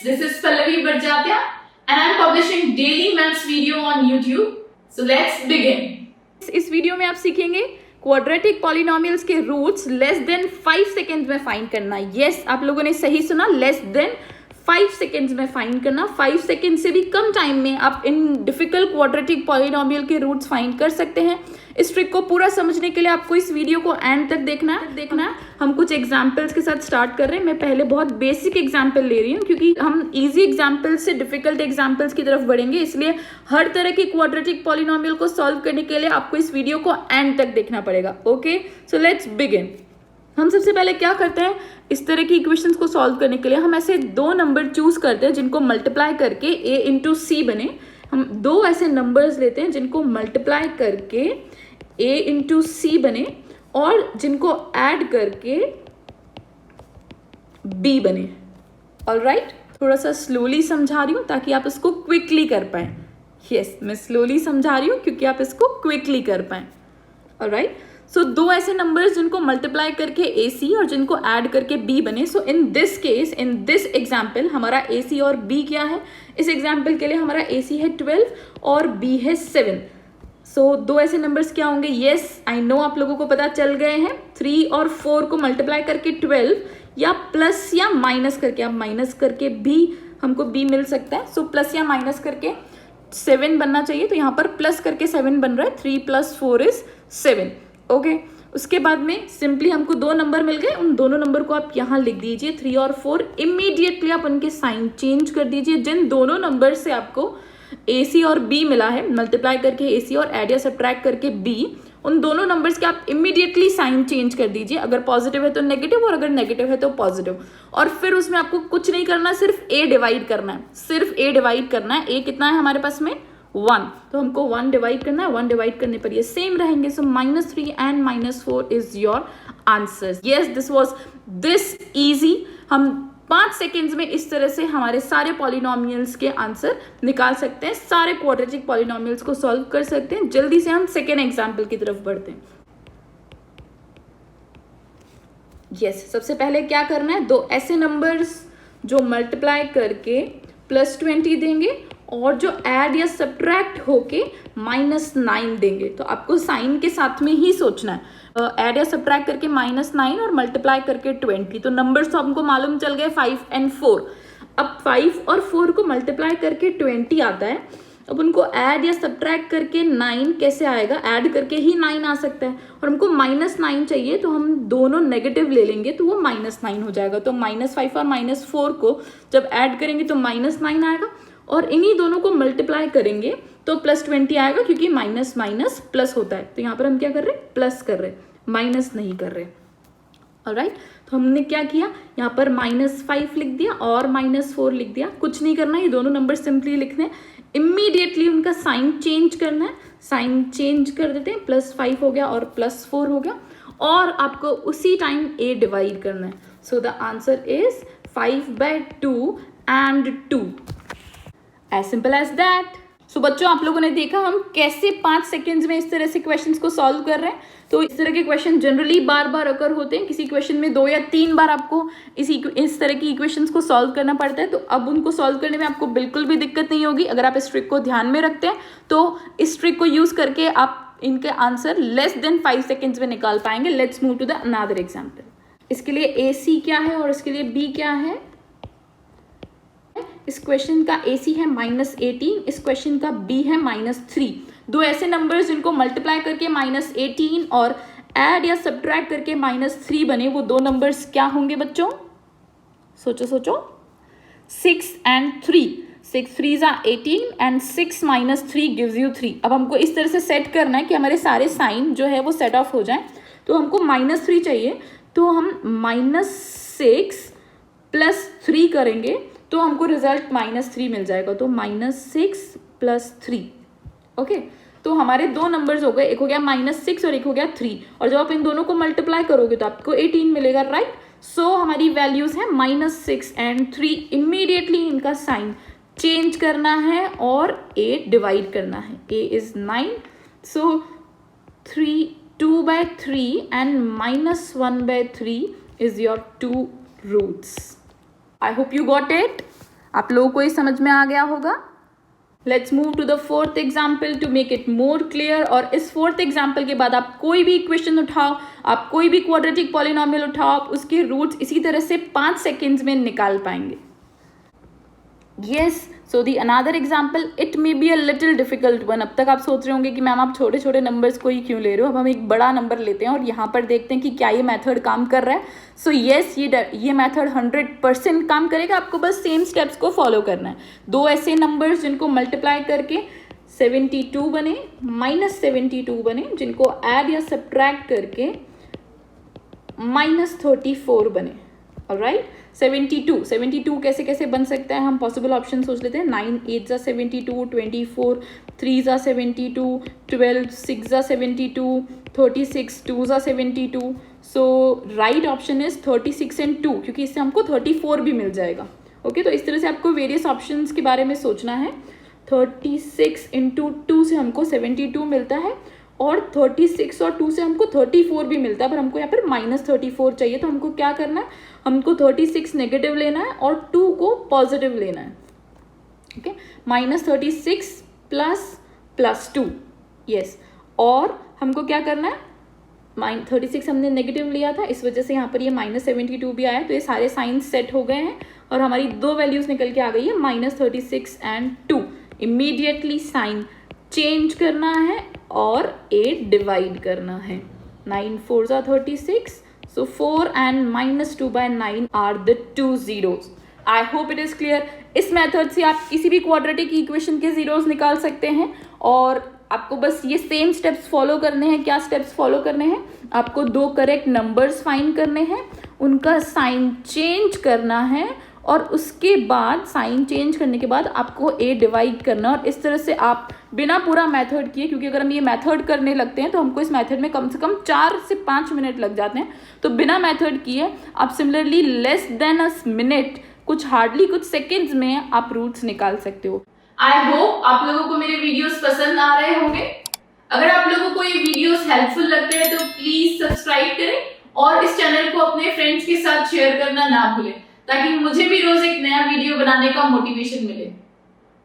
this is Pallavi Barjatya and I am publishing daily maths video on YouTube. So let's begin. इस video में आप सीखेंगे quadratic polynomials के roots less than 5 seconds में find करना। Yes, आप लोगों ने सही सुना, लेस देन 5 सेकेंड्स में फाइंड करना। 5 सेकेंड से भी कम टाइम में आप इन डिफिकल्ट क्वाड्रेटिक पॉलिनोमियल के रूट्स फाइंड कर सकते हैं। इस ट्रिक को पूरा समझने के लिए आपको इस वीडियो को एंड तक देखना है। हम कुछ एग्जाम्पल्स के साथ स्टार्ट कर रहे हैं। मैं पहले बहुत बेसिक एग्जाम्पल ले रही हूँ क्योंकि हम इजी एग्जाम्पल्स से डिफिकल्ट एग्जाम्पल्स की तरफ बढ़ेंगे, इसलिए हर तरह की क्वाड्रेटिक पॉलिनोमियल को सॉल्व करने के लिए आपको इस वीडियो को एंड तक देखना पड़ेगा। Okay, so let's begin. हम सबसे पहले क्या करते हैं, इस तरह की इक्वेशंस को सॉल्व करने के लिए हम ऐसे दो नंबर चूज करते हैं जिनको मल्टीप्लाई करके a इंटू सी बने। हम दो ऐसे नंबर्स लेते हैं जिनको मल्टीप्लाई करके a इंटू सी बने और जिनको ऐड करके b बने। ऑलराइट, थोड़ा सा स्लोली समझा रही हूँ ताकि आप इसको क्विकली कर पाएं। यस, मैं स्लोली समझा रही हूँ क्योंकि आप इसको क्विकली कर पाएं। ऑलराइट, सो दो ऐसे नंबर्स जिनको मल्टीप्लाई करके AC और जिनको ऐड करके B बने। So in this case, in this example हमारा AC और B क्या है? इस एग्जाम्पल के लिए हमारा AC है 12 और B है 7। सो दो ऐसे नंबर्स क्या होंगे? यस, आई नो आप लोगों को पता चल गए हैं। 3 और 4 को मल्टीप्लाई करके 12 या प्लस या माइनस करके, आप माइनस करके भी हमको B मिल सकता है। सो प्लस या माइनस करके 7 बनना चाहिए, तो यहाँ पर प्लस करके 7 बन रहा है। 3 + 4 = 7। ओके, उसके बाद में सिंपली हमको दो नंबर मिल गए, उन दोनों नंबर को आप यहाँ लिख दीजिए 3 और 4। इमीडिएटली आप उनके साइन चेंज कर दीजिए। जिन दोनों नंबर से आपको AC और B मिला है, मल्टीप्लाई करके AC और ऐड या सब्ट्रैक्ट करके B, उन दोनों नंबर्स के आप इमीडिएटली साइन चेंज कर दीजिए। अगर पॉजिटिव है तो नेगेटिव और अगर नेगेटिव है तो पॉजिटिव। और फिर उसमें आपको कुछ नहीं करना, सिर्फ A डिवाइड करना है। सिर्फ A डिवाइड करना है। A कितना है हमारे पास में? 1, तो हमको 1 डिवाइड करना है। 1 डिवाइड करने पर ये सेम रहेंगे। सो -3 and -4 is your answer. Yes, this was this easy. हम 5 सेकेंड्स में इस तरह से हमारे सारे पॉलिनोमियल्स के आंसर निकाल सकते हैं, सारे क्वाड्रेटिक पॉलिनोमियल्स को सॉल्व कर सकते हैं। जल्दी से हम सेकेंड एग्जाम्पल की तरफ बढ़ते हैं। यस, सबसे पहले क्या करना है, दो ऐसे नंबर्स जो मल्टीप्लाई करके +20 देंगे और जो ऐड या सब्ट्रैक्ट होके -9 देंगे। तो आपको साइन के साथ में ही सोचना है। ऐड या सब्ट्रैक्ट करके -9 और मल्टीप्लाई करके 20। तो नंबर्स तो हमको मालूम चल गए 5 और 4। अब 5 और 4 को मल्टीप्लाई करके 20 आता है। अब उनको ऐड या सब्ट्रैक्ट करके 9 कैसे आएगा? ऐड करके ही 9 आ सकता है और हमको -9 चाहिए, तो हम दोनों नेगेटिव ले लेंगे तो वो -9 हो जाएगा। तो -5 और -4 को जब ऐड करेंगे तो -9 आएगा और इन्हीं दोनों को मल्टीप्लाई करेंगे तो +20 आएगा, क्योंकि माइनस माइनस प्लस होता है। तो यहाँ पर हम क्या कर रहे हैं? प्लस कर रहे हैं, माइनस नहीं कर रहे। ऑलराइट, तो हमने क्या किया, यहाँ पर -5 लिख दिया और -4 लिख दिया। कुछ नहीं करना, ये दोनों नंबर सिंपली लिखने हैं। इमीडिएटली उनका साइन चेंज करना है। साइन चेंज कर देते हैं। +5 हो गया और +4 हो गया और आपको उसी टाइम A डिवाइड करना है। So the answer is 5/2 and 2। As simple as that. So बच्चों, आप लोगों ने देखा हम कैसे 5 सेकेंड्स में इस तरह से क्वेश्चंस को सॉल्व कर रहे हैं। तो इस तरह के क्वेश्चन जनरली बार बार अकर होते हैं। किसी क्वेश्चन में 2 या 3 बार आपको इस तरह की इक्वेशंस को सॉल्व करना पड़ता है। तो अब उनको सॉल्व करने में आपको बिल्कुल भी दिक्कत नहीं होगी अगर आप इस ट्रिक को ध्यान में रखते हैं। तो इस ट्रिक को यूज करके आप इनके आंसर लेस देन 5 सेकेंड्स में निकाल पाएंगे। Let's move to the another example. इसके लिए AC क्या है और इसके लिए B क्या है? इस क्वेश्चन का AC है -18, इस क्वेश्चन का B है -3। दो ऐसे नंबर्स जिनको मल्टीप्लाई करके -18 और ऐड या सब्ट्रैक्ट करके -3 बने, वो दो नंबर्स क्या होंगे बच्चों? सोचो सोचो। 6 and 3। 6 3s are 18 and 6 - 3 gives you 3। अब हमको इस तरह से सेट करना है कि हमारे सारे साइन जो है वो सेट ऑफ हो जाए। तो हमको -3 चाहिए, तो हम -6 + 3 करेंगे तो हमको रिजल्ट -3 मिल जाएगा। तो -6 + 3। ओके, तो हमारे दो नंबर्स हो गए, एक हो गया -6 और एक हो गया 3। और जब आप इन दोनों को मल्टीप्लाई करोगे तो आपको 18 मिलेगा, राइट? सो हमारी वैल्यूज है -6 and 3। इमीडिएटली इनका साइन चेंज करना है और A डिवाइड करना है। A is 9, so 2/3 and -1/3 is your 2 roots. I hope you got it. आप लोगों को ये समझ में आ गया होगा। Let's move to the fourth example to make it more clear. और इस फोर्थ एग्जाम्पल के बाद आप कोई भी इक्वेशन उठाओ, आप कोई भी क्वाड्रेटिक पॉलिनोमियल उठाओ, आप उसके रूट्स इसी तरह से 5 सेकेंड्स में निकाल पाएंगे। Yes, so the another example, it may be a little difficult one. अब तक आप सोच रहे होंगे कि मैम आप छोटे छोटे नंबर्स को ही क्यों ले रहे हो, अब हम एक बड़ा नंबर लेते हैं और यहाँ पर देखते हैं कि क्या ये मेथड काम कर रहा है। सो यस, ये मेथड 100% काम करेगा। आपको बस सेम स्टेप्स को फॉलो करना है। दो ऐसे नंबर्स जिनको मल्टीप्लाई करके 72 बने, -72 बने, जिनको ऐड या सब्ट्रैक्ट करके -34 बने। ऑलराइट, 72 कैसे कैसे बन सकता है, हम पॉसिबल ऑप्शन सोच लेते हैं। 9 8 जा 72, 24 3 जा 72, 12 6 जा 72, 36 2 जा 72। सो राइट ऑप्शन इज 36 एंड 2, क्योंकि इससे हमको 34 भी मिल जाएगा। ओके, तो इस तरह से आपको वेरियस ऑप्शंस के बारे में सोचना है। 36 इंटू 2 से हमको 72 मिलता है, और 36 और 2 से हमको 34 भी मिलता है, पर हमको यहाँ पर -34 चाहिए। तो हमको क्या करना है, हमको 36 नेगेटिव लेना है और 2 को पॉजिटिव लेना है। Okay, -36 plus 2, yes. और हमको क्या करना है, 36 हमने नेगेटिव लिया था, इस वजह से यहाँ पर ये -72 भी आया। तो ये सारे साइंस सेट हो गए हैं और हमारी दो वैल्यूज निकल के आ गई है, -36 एंड 2। इमीडिएटली साइन चेंज करना है और 8 डिवाइड करना है। 9 4 जा 36, so 4 and -2/9 are the two zeros. I hope it is clear. इस मेथड से आप किसी भी क्वाड्रेटिक इक्वेशन के जीरोस निकाल सकते हैं और आपको बस ये सेम स्टेप्स फॉलो करने हैं। क्या स्टेप्स फॉलो करने हैं, आपको दो करेक्ट नंबर्स फाइंड करने हैं, उनका साइन चेंज करना है और उसके बाद साइन चेंज करने के बाद आपको ए डिवाइड करना। और इस तरह से आप बिना पूरा मेथड किए, क्योंकि अगर हम ये मेथड करने लगते हैं तो हमको इस मेथड में कम से कम 4 से 5 मिनट लग जाते हैं। तो बिना मेथड किए आप similarly less than a minute, कुछ हार्डली कुछ सेकेंड्स में आप रूट्स निकाल सकते हो। आई होप आप लोगों को मेरे वीडियोस पसंद आ रहे होंगे। अगर आप लोगों को ये वीडियोस हेल्पफुल लगते हैं तो प्लीज सब्सक्राइब करें और इस चैनल को अपने फ्रेंड्स के साथ शेयर करना ना भूलें, ताकि मुझे भी रोज एक नया वीडियो बनाने का मोटिवेशन मिले।